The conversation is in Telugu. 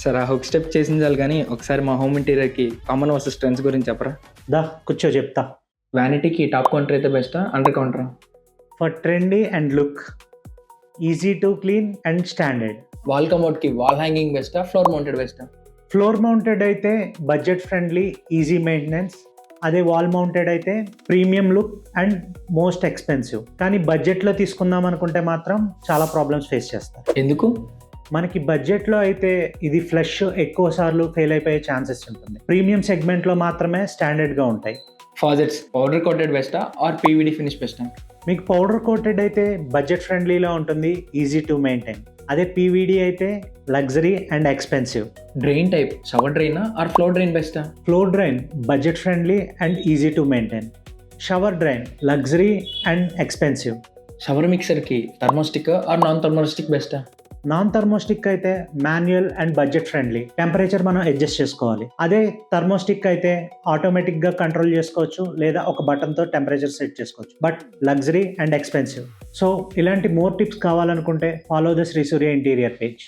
సరే ఆ హుక్ స్టెప్ చేసింది చాలు కానీ ఒకసారి మా హోమ్ ఇంటీరియర్కి కామన్ వర్సెస్ ట్రెండ్స్ గురించి చెప్పరా? దా కూర్చో చెప్తా. వ్యానిటీకి టాప్ కౌంటర్ అయితే బెస్టా అండర్ కౌంటరా? For trendy and look, easy to clean and standard. Wall కమోడ్కి వాల్ హ్యాంగింగ్ బెస్టా ఫ్లోర్ మౌంటెడ్ బెస్టా? ఫ్లోర్ మౌంటెడ్ అయితే బడ్జెట్ ఫ్రెండ్లీ, ఈజీ మెయింటెనెన్స్. అదే వాల్ మౌంటెడ్ అయితే premium look and most expensive. కానీ బడ్జెట్లో తీసుకుందాం అనుకుంటే మాత్రం చాలా ప్రాబ్లమ్స్ ఫేస్ చేస్తారు. ఎందుకు? మనకి బడ్జెట్లో అయితే ఇది ఫ్లష్ ఎక్కువ సార్లు ఫెయిల్ అయిపోయే ఛాన్సెస్ ఉంటుంది. ప్రీమియం సెగ్మెంట్లో మాత్రమే స్టాండర్డ్గా ఉంటాయి. ఫాజెట్స్ పౌడర్ కోటెడ్ బెస్టా ఆర్ పీవీడీ ఫినిష్ బెస్టా? మీకు పౌడర్ కోటెడ్ అయితే బడ్జెట్ ఫ్రెండ్లీలో ఉంటుంది, ఈజీ టు మెయింటైన్. అదే పీవీడీ అయితే luxury and expensive. Drain type shower డ్రైనా ఆర్ ఫ్లోర్ డ్రైన్ బెస్టా? Floor drain budget friendly and easy to maintain. Shower drain luxury and expensive. Shower మిక్సర్కి థర్మోస్టిక్ ఆర్ నాన్ థర్మోస్టిక్ బెస్టా? నాన్ థర్మోస్టిక్ అయితే manual and budget friendly, temperature మనం అడ్జస్ట్ చేసుకోవాలి. అదే థర్మోస్టిక్ అయితే ఆటోమేటిక్గా కంట్రోల్ చేసుకోవచ్చు లేదా ఒక బటన్తో టెంపరేచర్ సెట్ చేసుకోవచ్చు, but luxury and expensive. So ఇలాంటి మోర్ టిప్స్ కావాలనుకుంటే follow the Shri Surya interior page.